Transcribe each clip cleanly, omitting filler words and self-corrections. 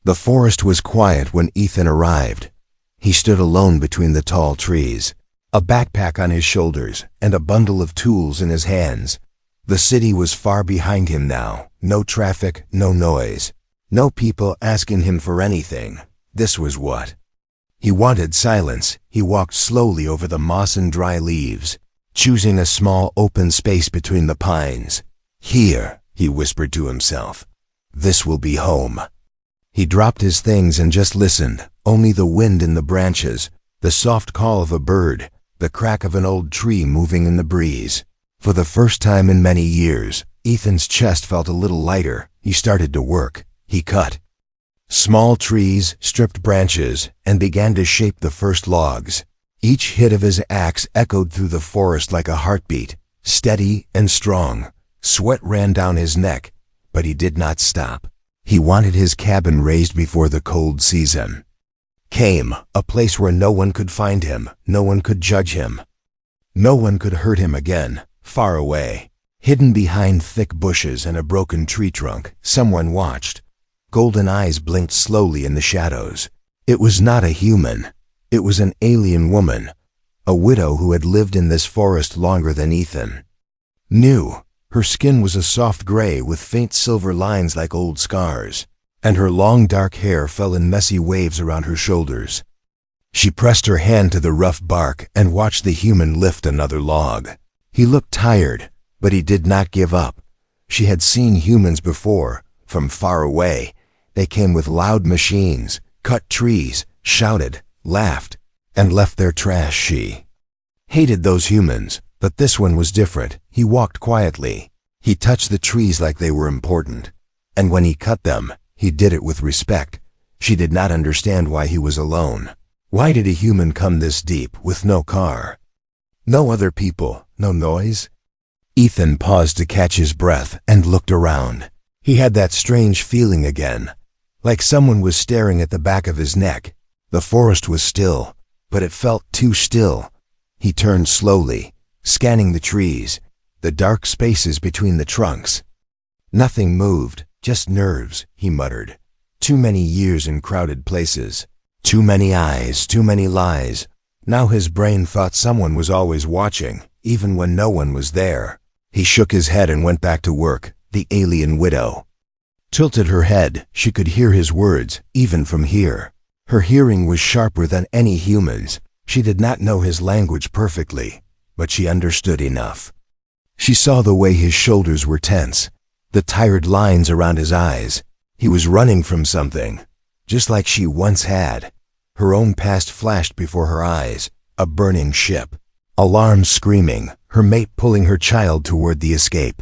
The forest was quiet when Ethan arrived. He stood alone between the tall trees, a backpack on his shoulders and a bundle of tools in his hands. The city was far behind him now. No traffic, no noise, no people asking him for anything. This was what he wanted: silence. He walked slowly over the moss and dry leaves, choosing a small open space between the pines. Here, he whispered to himself, this will be home. He dropped his things and just listened. Only the wind in the branches, the soft call of a bird, the crack of an old tree moving in the breeze. For the first time in many years, Ethan's chest felt a little lighter. He started to work. He cut small trees, stripped branches, and began to shape the first logs. Each hit of his axe echoed through the forest like a heartbeat, steady and strong. Sweat ran down his neck, but he did not stop. He wanted his cabin raised before the cold season came, a place where no one could find him, no one could judge him, no one could hurt him again. Far away, hidden behind thick bushes and a broken tree trunk, someone watched. Golden eyes blinked slowly in the shadows. It was not a human. It was an alien woman, a widow who had lived in this forest longer than Ethan knew. Her skin was a soft gray with faint silver lines like old scars, and her long dark hair fell in messy waves around her shoulders. She pressed her hand to the rough bark and watched the human lift another log. He looked tired, but he did not give up. She had seen humans before, from far away. They came with loud machines, cut trees, shouted, laughed, and left their trash. She hated those humans, but this one was different. He walked quietly. He touched the trees like they were important. And when he cut them, he did it with respect. She did not understand why he was alone. Why did a human come this deep with no car? No other people, no noise? Ethan paused to catch his breath and looked around. He had that strange feeling again, like someone was staring at the back of his neck. The forest was still, but it felt too still. He turned slowly, scanning the trees, the dark spaces between the trunks. Nothing moved, just nerves, he muttered. Too many years in crowded places. Too many eyes, too many lies. Now his brain thought someone was always watching, even when no one was there. He shook his head and went back to work. The alien widow tilted her head. She could hear his words, even from here. Her hearing was sharper than any human's. She did not know his language perfectly, but she understood enough. She saw the way his shoulders were tense, the tired lines around his eyes. He was running from something, just like she once had. Her own past flashed before her eyes, a burning ship, alarms screaming, her mate pulling her child toward the escape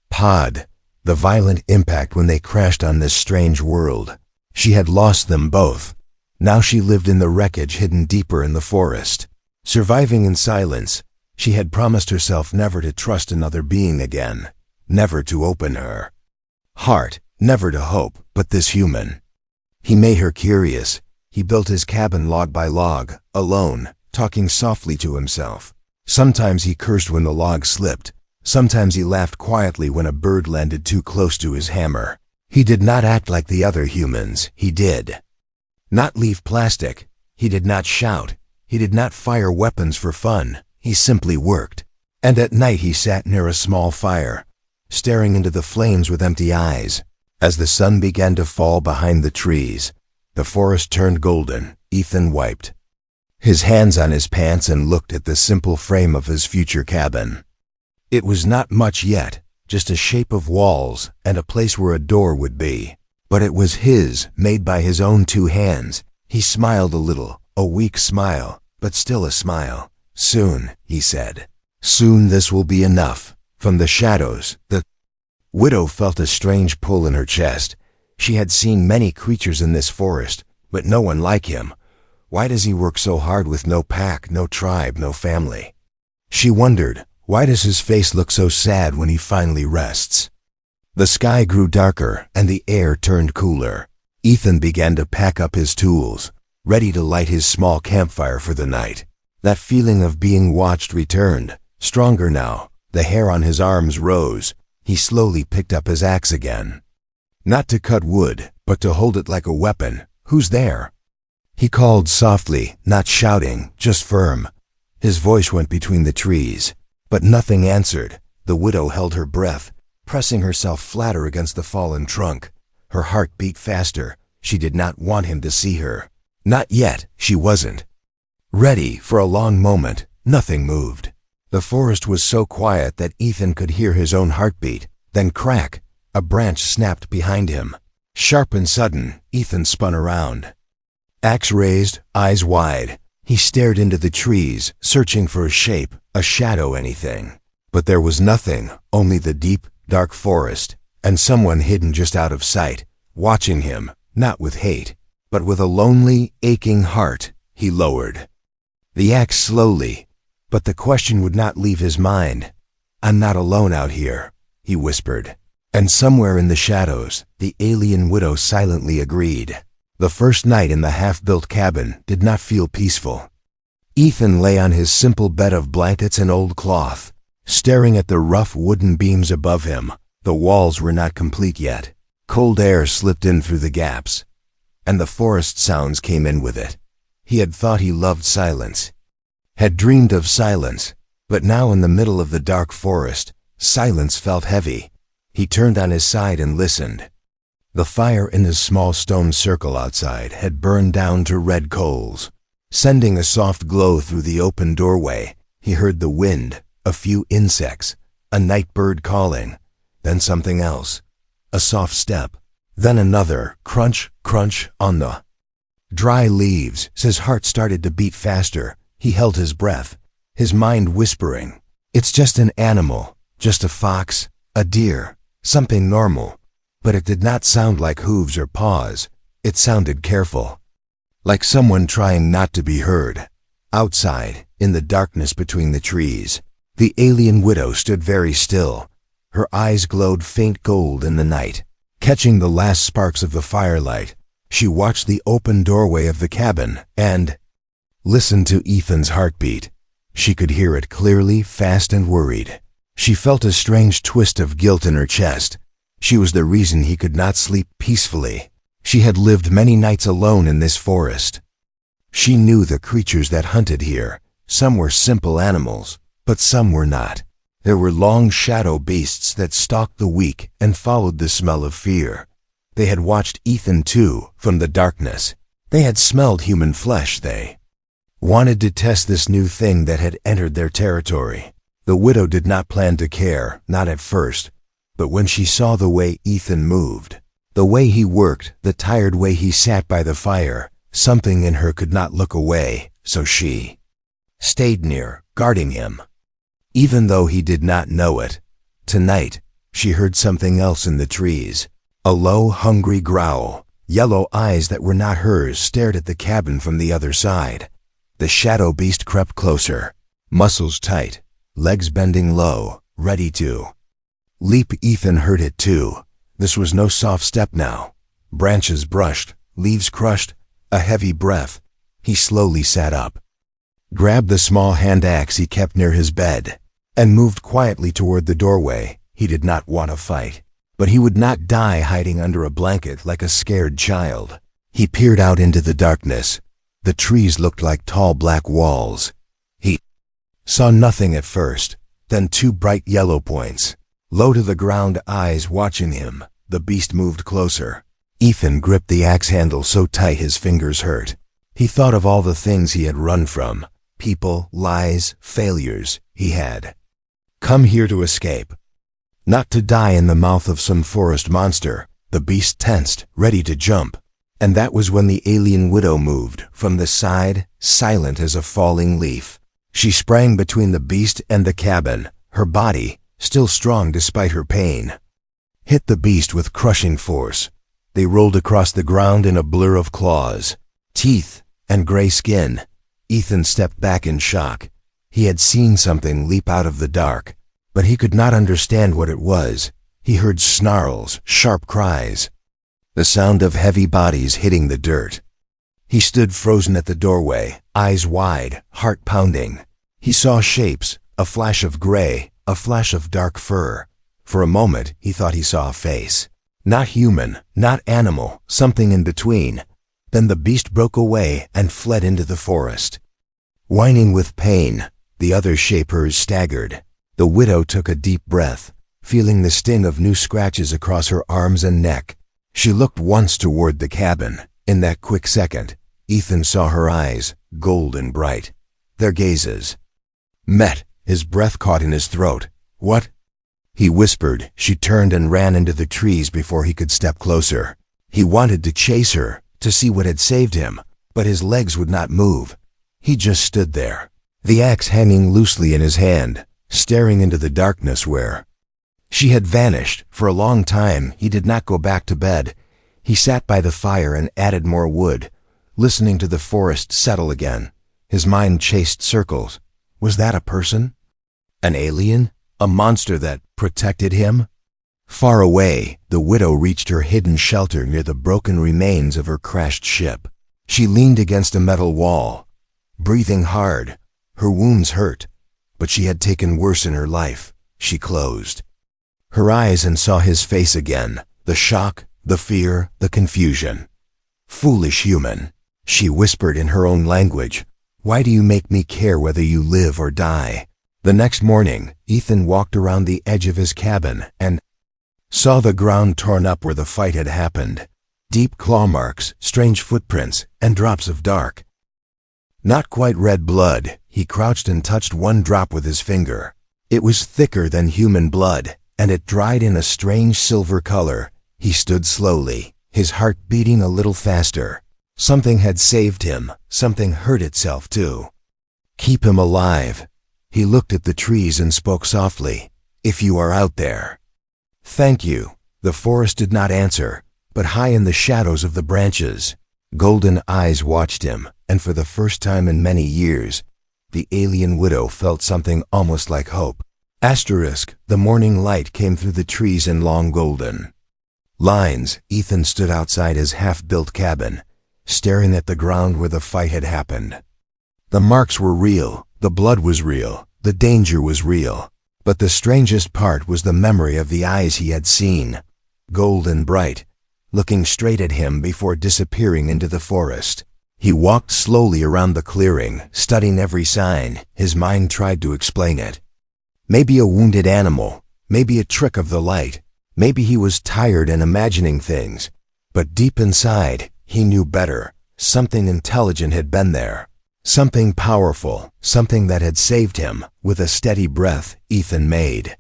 pod, the violent impact when they crashed on this strange world. She had lost them both. Now she lived in the wreckage hidden deeper in the forest. Surviving in silence, she had promised herself never to trust another being again, never to open her heart, never to hope, but this human. He made her curious. He built his cabin log by log, alone, talking softly to himself. Sometimes he cursed when the log slipped. Sometimes he laughed quietly when a bird landed too close to his hammer. He did not act like the other humans. He did not leave plastic. He did not shout. He did not fire weapons for fun. He simply worked. And at night he sat near a small fire, staring into the flames with empty eyes. As the sun began to fall behind the trees, the forest turned golden. Ethan wiped his hands on his pants and looked at the simple frame of his future cabin. It was not much yet, just a shape of walls and a place where a door would be. But it was his, made by his own 2 hands. He smiled a little, a weak smile, but still a smile. Soon, he said. Soon this will be enough. From the shadows, the widow felt a strange pull in her chest. She had seen many creatures in this forest, but no one like him. Why does he work so hard with no pack, no tribe, no family? She wondered, why does his face look so sad when he finally rests? The sky grew darker and the air turned cooler. Ethan began to pack up his tools, ready to light his small campfire for the night. That feeling of being watched returned, stronger now. The hair on his arms rose. He slowly picked up his axe again. Not to cut wood, but to hold it like a weapon. Who's there? He called softly, not shouting, just firm. His voice went between the trees, but nothing answered. The widow held her breath, pressing herself flatter against the fallen trunk. Her heart beat faster. She did not want him to see her. Not yet, she wasn't. Ready for a long moment, nothing moved. The forest was so quiet that Ethan could hear his own heartbeat. Then crack, a branch snapped behind him. Sharp and sudden, Ethan spun around. Axe raised, eyes wide. He stared into the trees, searching for a shape, a shadow, anything. But there was nothing, only the deep, dark forest, and someone hidden just out of sight, watching him, not with hate, but with a lonely, aching heart. He lowered the axe slowly, but the question would not leave his mind. "I'm not alone out here," he whispered. And somewhere in the shadows, the alien widow silently agreed. The first night in the half-built cabin did not feel peaceful. Ethan lay on his simple bed of blankets and old cloth, staring at the rough wooden beams above him. The walls were not complete yet. Cold air slipped in through the gaps, and the forest sounds came in with it. He had thought he loved silence, had dreamed of silence, but now in the middle of the dark forest, silence felt heavy. He turned on his side and listened. The fire in his small stone circle outside had burned down to red coals, sending a soft glow through the open doorway. He heard the wind, a few insects, a night bird calling, then something else, a soft step, then another crunch, crunch on the dry leaves. His heart started to beat faster. He held his breath, his mind whispering, "It's just an animal, just a fox, a deer, something normal." But it did not sound like hooves or paws. It sounded careful, like someone trying not to be heard. Outside, in the darkness between the trees, the alien widow stood very still. Her eyes glowed faint gold in the night. Catching the last sparks of the firelight, she watched the open doorway of the cabin and listened to Ethan's heartbeat. She could hear it clearly, fast and worried. She felt a strange twist of guilt in her chest. She was the reason he could not sleep peacefully. She had lived many nights alone in this forest. She knew the creatures that hunted here. Some were simple animals, but some were not. There were long shadow beasts that stalked the weak and followed the smell of fear. They had watched Ethan too, from the darkness. They had smelled human flesh. They wanted to test this new thing that had entered their territory. The widow did not plan to care, not at first. But when she saw the way Ethan moved, the way he worked, the tired way he sat by the fire, something in her could not look away, so she stayed near, guarding him. Even though he did not know it, tonight, she heard something else in the trees. A low, hungry growl. Yellow eyes that were not hers stared at the cabin from the other side. The shadow beast crept closer, muscles tight, legs bending low, ready to leap. Ethan heard it too. This was no soft step now. Branches brushed, leaves crushed, a heavy breath. He slowly sat up, grabbed the small hand axe he kept near his bed, and moved quietly toward the doorway. He did not want to fight, but he would not die hiding under a blanket like a scared child. He peered out into the darkness. The trees looked like tall black walls. He saw nothing at first, then two bright yellow points. Low to the ground, eyes watching him. The beast moved closer. Ethan gripped the axe handle so tight his fingers hurt. He thought of all the things he had run from. People, lies, failures. He had come here to escape, not to die in the mouth of some forest monster. The beast tensed, ready to jump. And that was when the alien widow moved from the side, silent as a falling leaf. She sprang between the beast and the cabin. Her body, still strong despite her pain, hit the beast with crushing force. They rolled across the ground in a blur of claws, teeth, and gray skin. Ethan stepped back in shock. He had seen something leap out of the dark, but he could not understand what it was. He heard snarls, sharp cries, the sound of heavy bodies hitting the dirt. He stood frozen at the doorway, eyes wide, heart pounding. He saw shapes, a flash of gray, a flash of dark fur. For a moment, he thought he saw a face. Not human, not animal, something in between. Then the beast broke away and fled into the forest. Whining with pain, the other shapers staggered. The widow took a deep breath, feeling the sting of new scratches across her arms and neck. She looked once toward the cabin. In that quick second, Ethan saw her eyes, gold and bright. Their gazes met. His breath caught in his throat. "What?" he whispered. She turned and ran into the trees before he could step closer. He wanted to chase her, to see what had saved him, but his legs would not move. He just stood there, the axe hanging loosely in his hand, staring into the darkness where she had vanished. For a long time, he did not go back to bed. He sat by the fire and added more wood, listening to the forest settle again. His mind chased circles. Was that a person? An alien? A monster that protected him? Far away, the widow reached her hidden shelter near the broken remains of her crashed ship. She leaned against a metal wall, breathing hard. Her wounds hurt, but she had taken worse in her life. She closed her eyes and saw his face again, the shock, the fear, the confusion. "Foolish human," she whispered in her own language. "Why do you make me care whether you live or die?" The next morning, Ethan walked around the edge of his cabin and saw the ground torn up where the fight had happened. Deep claw marks, strange footprints, and drops of dark, not quite red blood. He crouched and touched one drop with his finger. It was thicker than human blood, and it dried in a strange silver color. He stood slowly, his heart beating a little faster. Something had saved him. Something hurt itself too. Keep him alive. He looked at the trees and spoke softly. "If you are out there, thank you." The forest did not answer, but high in the shadows of the branches, golden eyes watched him, and for the first time in many years, the alien widow felt something almost like hope. The morning light came through the trees in long golden lines. Ethan stood outside his half-built cabin, staring at the ground where the fight had happened. The marks were real, the blood was real, the danger was real. But the strangest part was the memory of the eyes he had seen, gold and bright, looking straight at him before disappearing into the forest. He walked slowly around the clearing, studying every sign. His mind tried to explain it. Maybe a wounded animal, maybe a trick of the light, maybe he was tired and imagining things. But deep inside, he knew better. Something intelligent had been there. Something powerful, something that had saved him. With a steady breath, Ethan made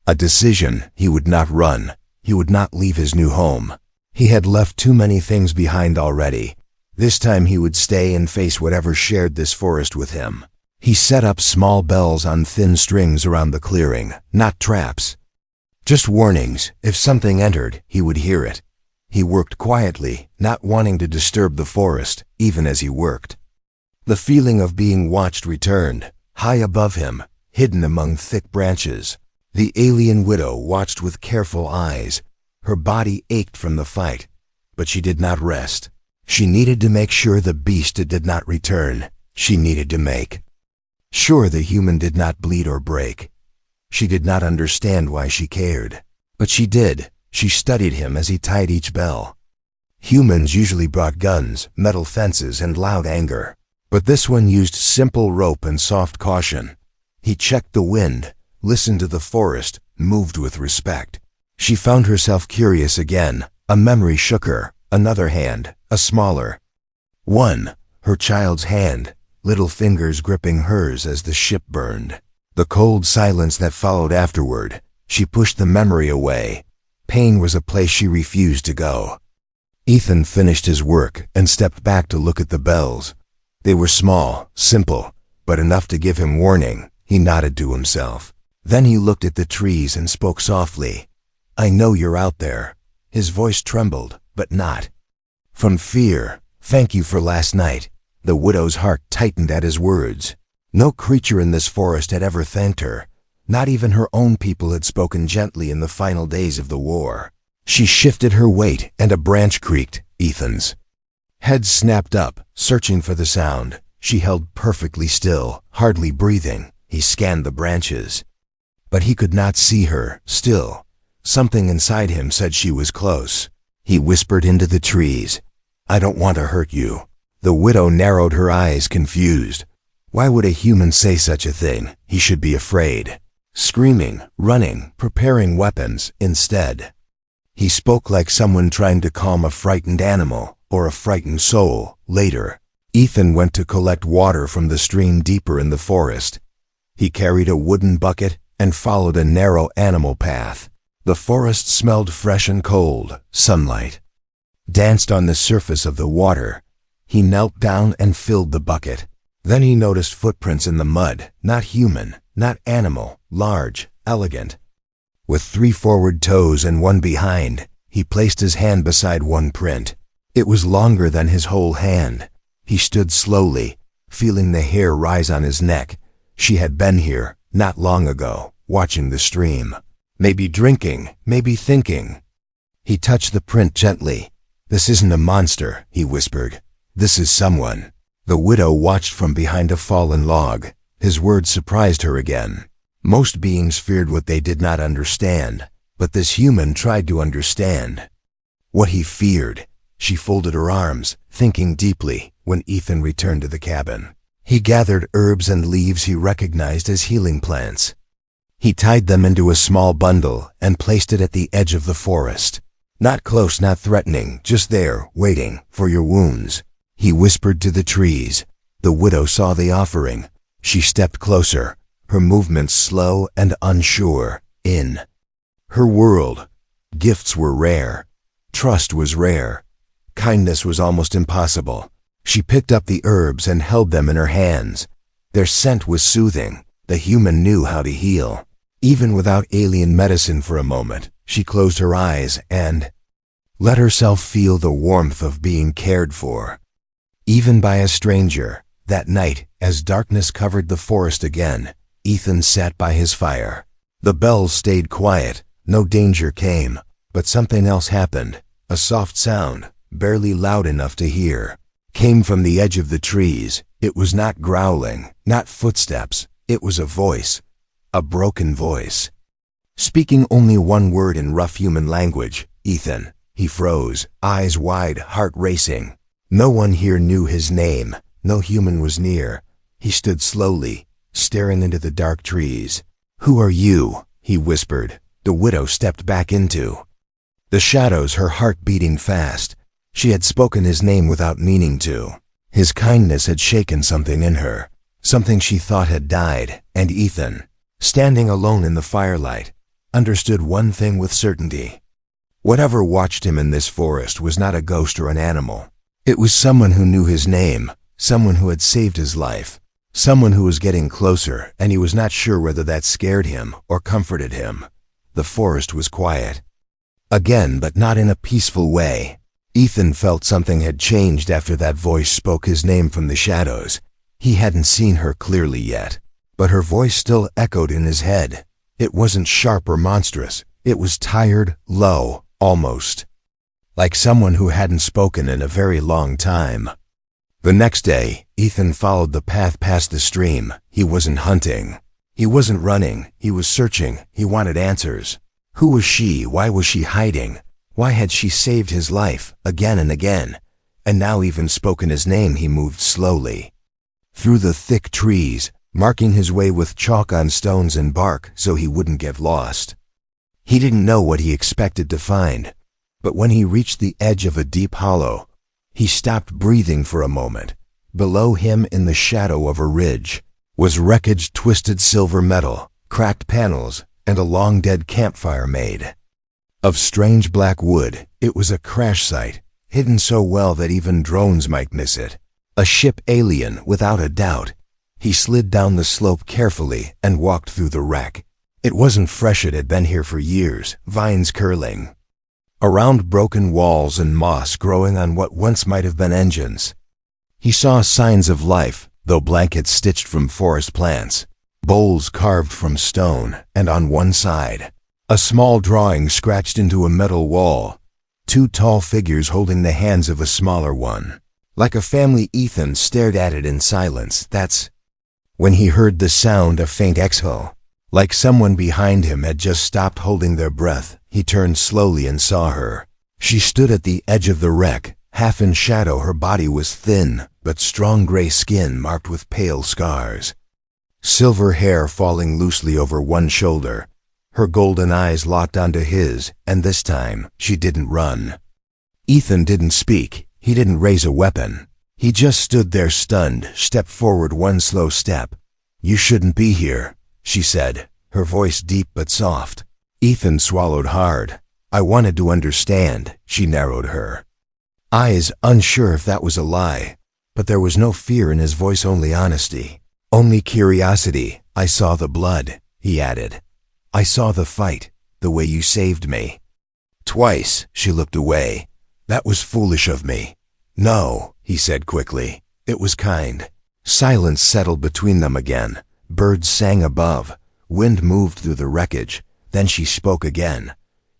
a decision. He would not run. He would not leave his new home. He had left too many things behind already. This time he would stay and face whatever shared this forest with him. He set up small bells on thin strings around the clearing, not traps, just warnings. If something entered, he would hear it. He worked quietly, not wanting to disturb the forest, even as he worked. The feeling of being watched returned. High above him, hidden among thick branches, the alien widow watched with careful eyes. Her body ached from the fight, but she did not rest. She needed to make sure the beast did not return. She needed to make sure the human did not bleed or break. She did not understand why she cared, but she did. She studied him as he tied each bell. Humans usually brought guns, metal fences, and loud anger, but this one used simple rope and soft caution. He checked the wind, listened to the forest, moved with respect. She found herself curious again. A memory shook her. Another hand, a smaller one, her child's hand, little fingers gripping hers as the ship burned. The cold silence that followed afterward. She pushed the memory away. Pain was a place she refused to go. Ethan finished his work and stepped back to look at the bells. They were small, simple, but enough to give him warning. He nodded to himself. Then he looked at the trees and spoke softly. "I know you're out there." His voice trembled, but not from fear. "Thank you for last night." The widow's heart tightened at his words. No creature in this forest had ever thanked her. Not even her own people had spoken gently in the final days of the war. She shifted her weight and a branch creaked. Ethan's head snapped up, searching for the sound. She held perfectly still, hardly breathing. He scanned the branches, but he could not see her. Still, Something inside him said she was close. He whispered into the trees, "I don't want to hurt you." The widow narrowed her eyes, confused. Why would a human say such a thing? He should be afraid. Screaming, running, preparing weapons instead. He spoke like someone trying to calm a frightened animal or a frightened soul. Later, Ethan went to collect water from the stream deeper in the forest. He carried a wooden bucket and followed a narrow animal path. The forest smelled fresh and cold. Sunlight danced on the surface of the water. He knelt down and filled the bucket. Then he noticed footprints in the mud, not human, not animal, large, elegant. With 3 forward toes and 1 behind, he placed his hand beside one print. It was longer than his whole hand. He stood slowly, feeling the hair rise on his neck. She had been here, not long ago, watching the stream. Maybe drinking, maybe thinking. He touched the print gently. "This isn't a monster," he whispered. "This is someone." The widow watched from behind a fallen log. His words surprised her again. Most beings feared what they did not understand, but this human tried to understand what he feared. She folded her arms, thinking deeply, when Ethan returned to the cabin. He gathered herbs and leaves he recognized as healing plants. He tied them into a small bundle and placed it at the edge of the forest. Not close, not threatening, just there, waiting for your wounds. He whispered to the trees. The widow saw the offering. She stepped closer, her movements slow and unsure. In her world, gifts were rare. Trust was rare. Kindness was almost impossible. She picked up the herbs and held them in her hands. Their scent was soothing. The human knew how to heal. Even without alien medicine for a moment, she closed her eyes and let herself feel the warmth of being cared for. Even by a stranger. That night, as darkness covered the forest again, Ethan sat by his fire. The bells stayed quiet. No danger came, but something else happened. A soft sound, barely loud enough to hear, came from the edge of the trees. It was not growling, not footsteps. It was a voice, a broken voice, speaking only one word in rough human language. "Ethan." He froze, eyes wide, heart racing. No one here knew his name. No human was near. He stood slowly, staring into the dark trees. "Who are you?" he whispered. The widow stepped back into the shadows, her heart beating fast. She had spoken his name without meaning to. His kindness had shaken something in her, something she thought had died, and Ethan, standing alone in the firelight, understood one thing with certainty. Whatever watched him in this forest was not a ghost or an animal. It was someone who knew his name, someone who had saved his life, someone who was getting closer, and he was not sure whether that scared him or comforted him. The forest was quiet again, but not in a peaceful way. Ethan felt something had changed after that voice spoke his name from the shadows. He hadn't seen her clearly yet, but her voice still echoed in his head. It wasn't sharp or monstrous. It was tired, low, almost like someone who hadn't spoken in a very long time. The next day, Ethan followed the path past the stream. He wasn't hunting. He wasn't running. He was searching. He wanted answers. Who was she? Why was she hiding? Why had she saved his life again and again? And now even spoken his name. He moved slowly through the thick trees, marking his way with chalk on stones and bark so he wouldn't get lost. He didn't know what he expected to find, but when he reached the edge of a deep hollow, he stopped breathing for a moment. Below him, in the shadow of a ridge, was wreckage, twisted silver metal, cracked panels, and a long dead campfire made of strange black wood. It was a crash site, hidden so well that even drones might miss it. A ship alien, without a doubt. He slid down the slope carefully and walked through the wreck. It wasn't fresh. It had been here for years, vines curling around broken walls and moss growing on what once might have been engines. He saw signs of life, though blankets stitched from forest plants, bowls carved from stone, and on one side, a small drawing scratched into a metal wall, 2 tall figures holding the hands of a smaller one. Like a family, Ethan stared at it in silence. That's when he heard the sound, a faint exhale, Like someone behind him had just stopped holding their breath, he turned slowly and saw her. She stood at the edge of the wreck, half in shadow. Her body was thin, but strong gray skin marked with pale scars. Silver hair falling loosely over one shoulder. Her golden eyes locked onto his, and this time, she didn't run. Ethan didn't speak. He didn't raise a weapon. He just stood there stunned, stepped forward one slow step. "You shouldn't be here," she said, her voice deep but soft. Ethan swallowed hard. "I wanted to understand," she narrowed her eyes, unsure if that was a lie. But there was no fear in his voice, only honesty. "Only curiosity. I saw the blood," he added. "I saw the fight, the way you saved me." Twice, she looked away. "That was foolish of me." "No," he said quickly. "It was kind." Silence settled between them again. Birds sang above. Wind moved through the wreckage. Then she spoke again.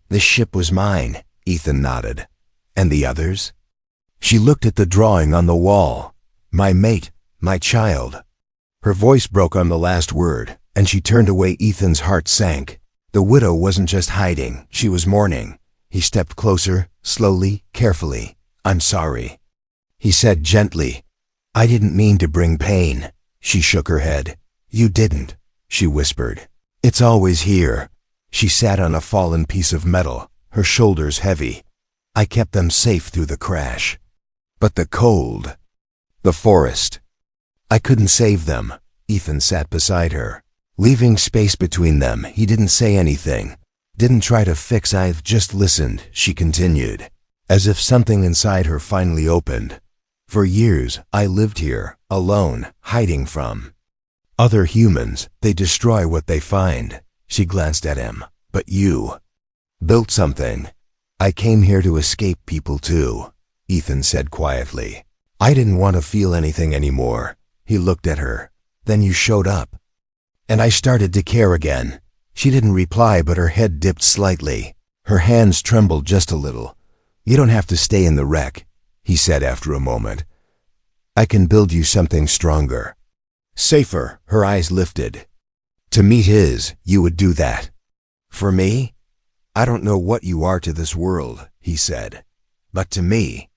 "This ship was mine," Ethan nodded. "And the others?" She looked at the drawing on the wall. "My mate, my child." Her voice broke on the last word, and she turned away. Ethan's heart sank. The widow wasn't just hiding, she was mourning. He stepped closer, slowly, carefully. "I'm sorry," he said gently. "I didn't mean to bring pain." She shook her head. "You didn't," she whispered. "It's always here." She sat on a fallen piece of metal, her shoulders heavy. "I kept them safe through the crash." "But the cold, the forest." "I couldn't save them." Ethan sat beside her, leaving space between them. He didn't say anything, didn't try to fix. "I've just listened," she continued, as if something inside her finally opened. "For years, I lived here, alone, hiding from other humans. They destroy what they find." She glanced at him. "But you built something." "I came here to escape people too," Ethan said quietly. "I didn't want to feel anything anymore." He looked at her. "Then you showed up. And I started to care again." She didn't reply, but her head dipped slightly. Her hands trembled just a little. "You don't have to stay in the wreck," he said after a moment. "I can build you something stronger, safer." Her eyes lifted. "To meet his, you would do that." "For me? I don't know what you are to this world," he said. "But to me,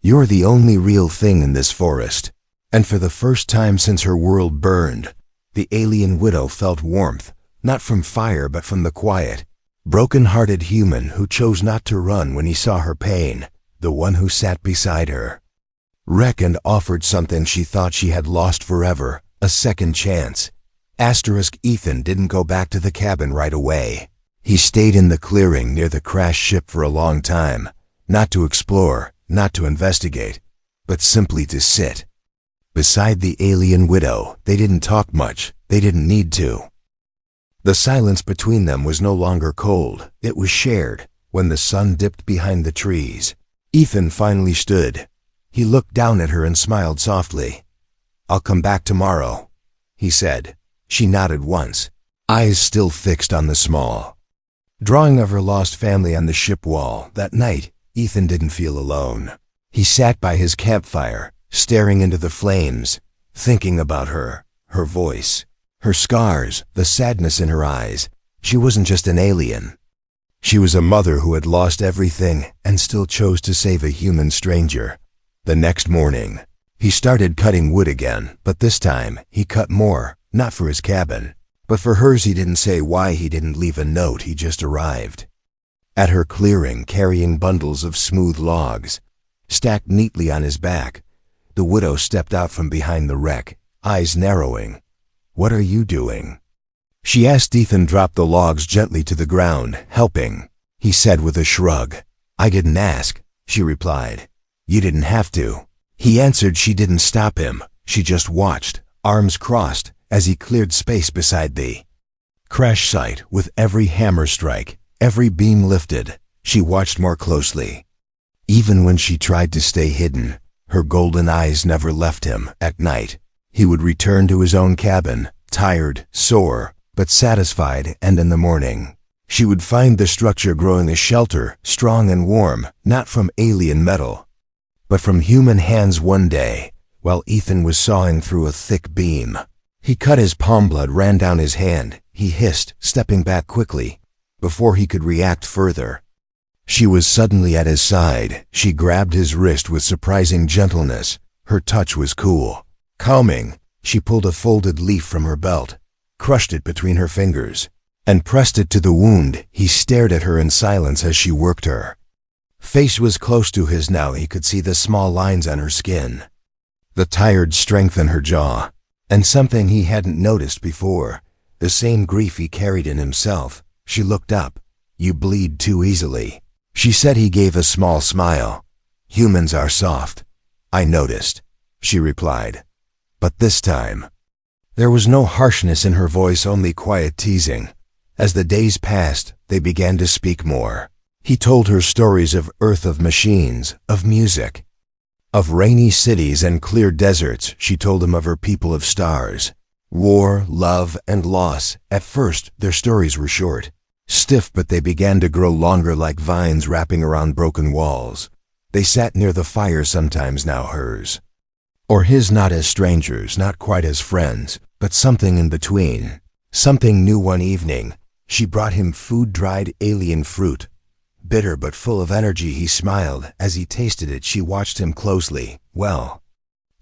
you're the only real thing in this forest." And for the first time since her world burned, the alien widow felt warmth, not from fire but from the quiet, broken-hearted human who chose not to run when he saw her pain, the one who sat beside her. Wreck and offered something she thought she had lost forever, a second chance. Ethan didn't go back to the cabin right away. He stayed in the clearing near the crashed ship for a long time, not to explore, not to investigate, but simply to sit beside the alien widow. They didn't talk much. They didn't need to. The silence between them was no longer cold. It was shared. When the sun dipped behind the trees, Ethan finally stood. He looked down at her and smiled softly. "I'll come back tomorrow," he said. She nodded once, eyes still fixed on the small drawing of her lost family on the ship wall. That night, Ethan didn't feel alone. He sat by his campfire, staring into the flames, thinking about her, her voice, her scars, the sadness in her eyes. She wasn't just an alien. She was a mother who had lost everything and still chose to save a human stranger. The next morning, he started cutting wood again, but this time he cut more, not for his cabin, but for hers. He didn't say why he didn't leave a note. He just arrived at her clearing, carrying bundles of smooth logs, stacked neatly on his back. The widow stepped out from behind the wreck, eyes narrowing. "What are you doing?" she asked. Ethan dropped the logs gently to the ground. "Helping," he said with a shrug. "I didn't ask," she replied. "You didn't have to," he answered. She didn't stop him. She just watched, arms crossed, as he cleared space beside the crash site. With every hammer strike, every beam lifted, she watched more closely. Even when she tried to stay hidden, her golden eyes never left him. At night, he would return to his own cabin, tired, sore, but satisfied, and in the morning, she would find the structure growing a shelter, strong and warm, not from alien metal, but from human hands. One day, while Ethan was sawing through a thick beam, he cut. His palm blood ran down his hand. he hissed, stepping back quickly, before he could react further. She was suddenly at his side. She grabbed his wrist with surprising gentleness. Her touch was cool, calming. She pulled a folded leaf from her belt, crushed it between her fingers, and pressed it to the wound. He stared at her in silence as she worked her. Face was close to his now. He could see the small lines on her skin, the tired strength in her jaw, and something he hadn't noticed before, the same grief he carried in himself. She looked up. "You bleed too easily," she said. He gave a small smile. "Humans are soft. I noticed," she replied. But this time, there was no harshness in her voice, only quiet teasing. As the days passed, they began to speak more. He told her stories of Earth, of machines, of music, of rainy cities and clear deserts. She told him of her people, of stars, war, love, and loss. At first, their stories were short, stiff, but they began to grow longer, like vines wrapping around broken walls. They sat near the fire, sometimes now hers, or his, not as strangers, not quite as friends, but something in between. Something new. One evening, she brought him food, dried alien fruit, bitter but full of energy. He smiled as he tasted it. She watched him closely. "Well,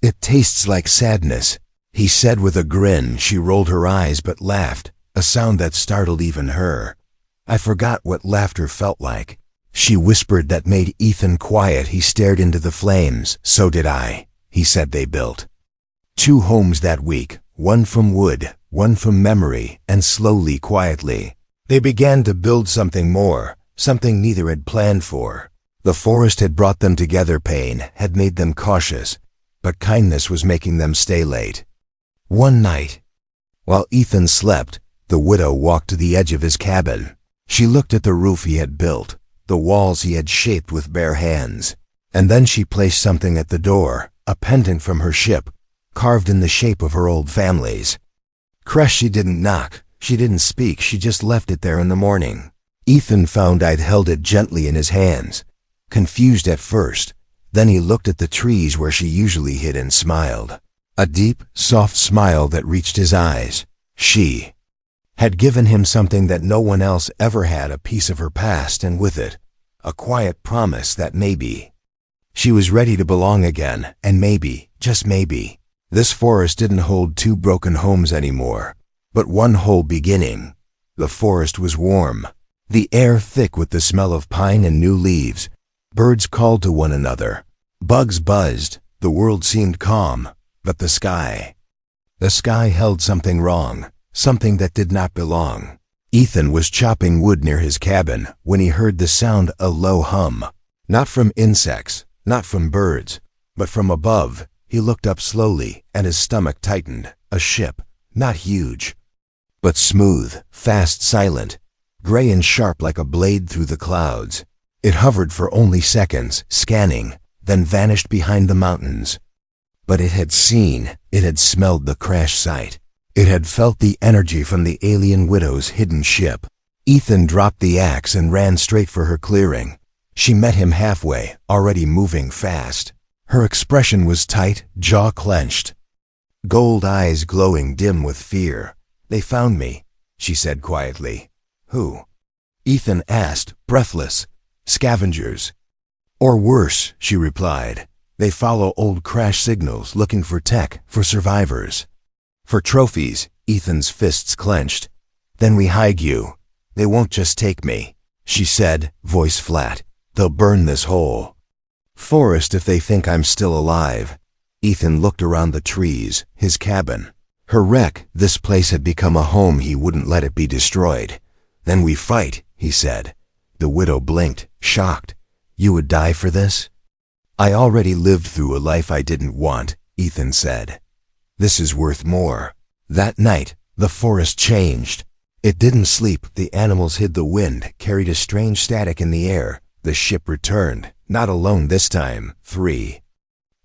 it tastes like sadness," he said with a grin. She rolled her eyes but laughed, a sound that startled even her. "I forgot what laughter felt like," she whispered. That made Ethan quiet. He stared into the flames. "So did I," he said. They built 2 homes that week, one from wood, one from memory, and slowly, quietly, they began to build something more, something neither had planned for. The forest had brought them together. Pain had made them cautious, but kindness was making them stay late. One night, while Ethan slept, the widow walked to the edge of his cabin. She looked at the roof he had built, the walls he had shaped with bare hands, and then she placed something at the door, a pendant from her ship, carved in the shape of her old family's crest. She didn't knock, she didn't speak, she just left it there in the morning. Ethan found I'd held it gently in his hands, confused at first. Then he looked at the trees where she usually hid and smiled, a deep, soft smile that reached his eyes. She had given him something that no one else ever had, a piece of her past, and with it, a quiet promise that maybe she was ready to belong again, and maybe, just maybe, this forest didn't hold 2 broken homes anymore, but one whole beginning. The forest was warm, the air thick with the smell of pine and new leaves. Birds called to one another, bugs buzzed. The world seemed calm, but the sky held something wrong, something that did not belong. Ethan was chopping wood near his cabin when he heard the sound, a low hum, not from insects, not from birds, but from above. He looked up slowly, and his stomach tightened. A ship, not huge, but smooth, fast, silent, gray and sharp like a blade through the clouds. It hovered for only seconds, scanning, then vanished behind the mountains. But it had seen, it had smelled the crash site. It had felt the energy from the alien widow's hidden ship. Ethan dropped the axe and ran straight for her clearing. She met him halfway, already moving fast. Her expression was tight, jaw clenched, gold eyes glowing dim with fear. "They found me," she said quietly. "Who?" Ethan asked, breathless. "Scavengers. Or worse," she replied. "They follow old crash signals, looking for tech, for survivors, for trophies." Ethan's fists clenched. "Then we hide you. They won't just take me," she said, voice flat. "They'll burn this whole forest if they think I'm still alive." Ethan looked around the trees, his cabin, her wreck. This place had become a home. He wouldn't let it be destroyed. "Then we fight," he said. The widow blinked, shocked. "You would die for this?" "I already lived through a life I didn't want," Ethan said. "This is worth more." That night, the forest changed. It didn't sleep. The animals hid. The wind carried a strange static in the air. The ship returned, not alone this time. 3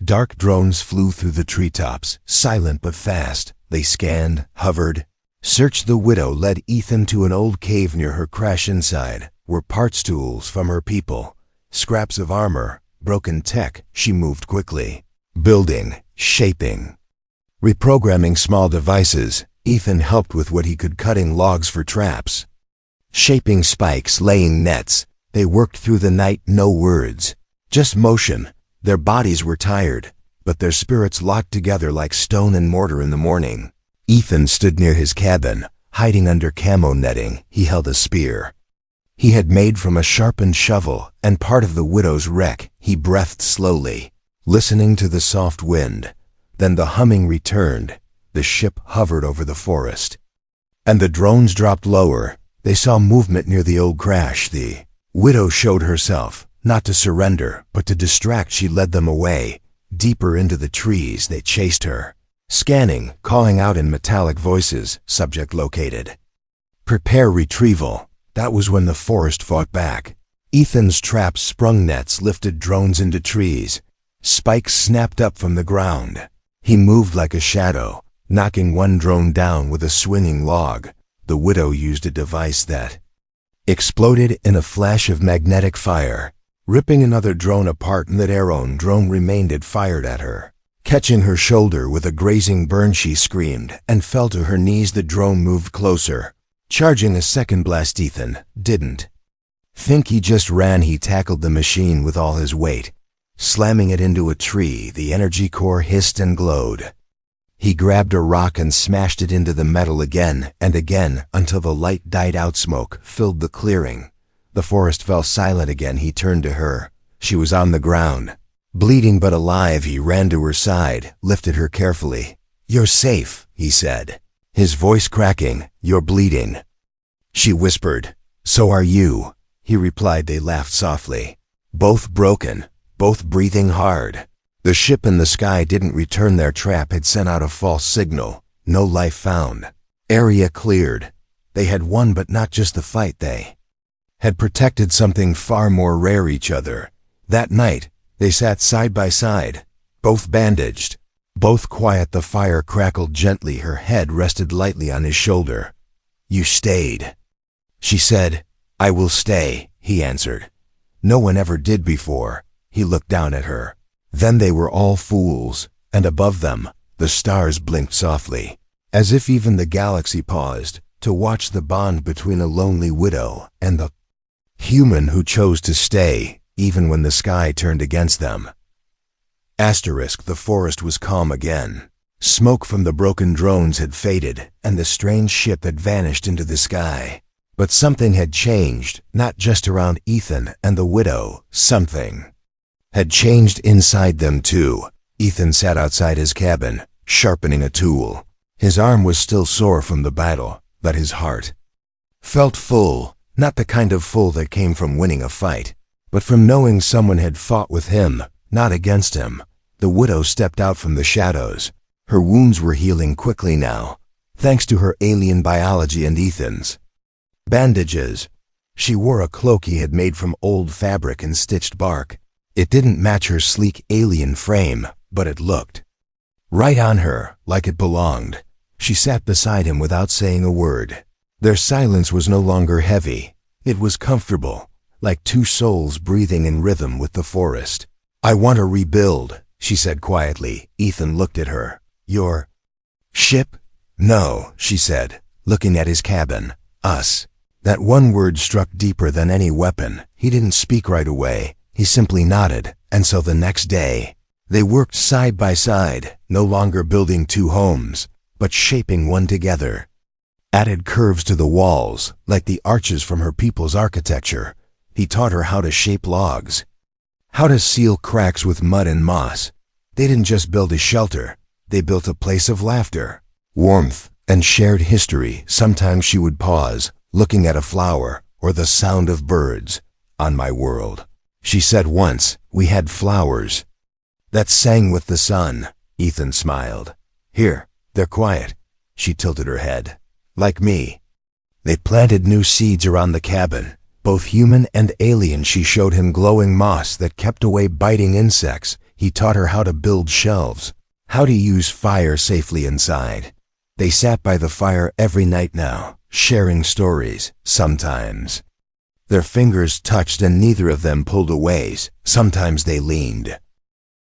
dark drones flew through the treetops, silent but fast. They scanned, hovered, searched. The widow led Ethan to an old cave near her crash. Inside were parts, tools from her people, scraps of armor, broken tech. She moved quickly, building, shaping, reprogramming small devices. Ethan helped with what he could, cutting logs for traps, shaping spikes, laying nets. They worked through the night, no words, just motion. Their bodies were tired, but their spirits locked together like stone and mortar in the morning. Ethan stood near his cabin, hiding under camo netting. He held a spear he had made from a sharpened shovel and part of the widow's wreck. He breathed slowly, listening to the soft wind. Then the humming returned. The ship hovered over the forest, and the drones dropped lower. They saw movement near the old crash. The widow showed herself, not to surrender, but to distract. She led them away, deeper into the trees. They chased her, scanning, calling out in metallic voices. Subject located. Prepare retrieval. That was when the forest fought back. Ethan's traps sprung nets, lifted drones into trees. Spikes snapped up from the ground. He moved like a shadow, knocking one drone down with a swinging log. The widow used a device that exploded in a flash of magnetic fire, ripping another drone apart. And that her own drone remained. It fired at her, catching her shoulder with a grazing burn. She screamed and fell to her knees. The drone moved closer, charging a second blast. Ethan didn't think, he just ran. He tackled the machine with all his weight, slamming it into a tree. The energy core hissed and glowed. He grabbed a rock and smashed it into the metal again and again until the light died out. Smoke filled the clearing. The forest fell silent again. He turned to her. She was on the ground, bleeding but alive. He ran to her side, lifted her carefully. "You're safe," he said, his voice cracking. "You're bleeding." She whispered. "So are you," he replied. They laughed softly. Both broken, both breathing hard. The ship in the sky didn't return. Their trap had sent out a false signal. No life found. Area cleared. They had won, but not just the fight. They had protected something far more rare, each other. That night, they sat side by side, both bandaged, both quiet. The fire crackled gently. Her head rested lightly on his shoulder. "You stayed," she said. "I will stay," he answered. "No one ever did before." He looked down at her. Then they were all fools, and above them, the stars blinked softly, as if even the galaxy paused to watch the bond between a lonely widow and the human who chose to stay, even when the sky turned against them. The forest was calm again. Smoke from the broken drones had faded, and the strange ship had vanished into the sky. But something had changed, not just around Ethan and the widow. Something had changed inside them too. Ethan sat outside his cabin, sharpening a tool. His arm was still sore from the battle, but his heart felt full, not the kind of full that came from winning a fight, but from knowing someone had fought with him, not against him. The widow stepped out from the shadows. Her wounds were healing quickly now, thanks to her alien biology and Ethan's bandages. She wore a cloak he had made from old fabric and stitched bark. It didn't match her sleek alien frame, but it looked right on her, like it belonged. She sat beside him without saying a word. Their silence was no longer heavy. It was comfortable, like two souls breathing in rhythm with the forest. "I want to rebuild," she said quietly. Ethan looked at her. "Your ship?" "No," she said, looking at his cabin. "Us." That one word struck deeper than any weapon. He didn't speak right away. He simply nodded, and so the next day, they worked side by side, no longer building two homes, but shaping one together. Added curves to the walls, like the arches from her people's architecture. He taught her how to shape logs, how to seal cracks with mud and moss. They didn't just build a shelter, they built a place of laughter, warmth, and shared history. Sometimes she would pause, looking at a flower, or the sound of birds. "On my world," she said once, "we had flowers that sang with the sun." Ethan smiled. "Here, they're quiet." She tilted her head. "Like me." They planted new seeds around the cabin, both human and alien. She showed him glowing moss that kept away biting insects. He taught her how to build shelves, how to use fire safely inside. They sat by the fire every night now, sharing stories. Sometimes their fingers touched and neither of them pulled away. Sometimes they leaned,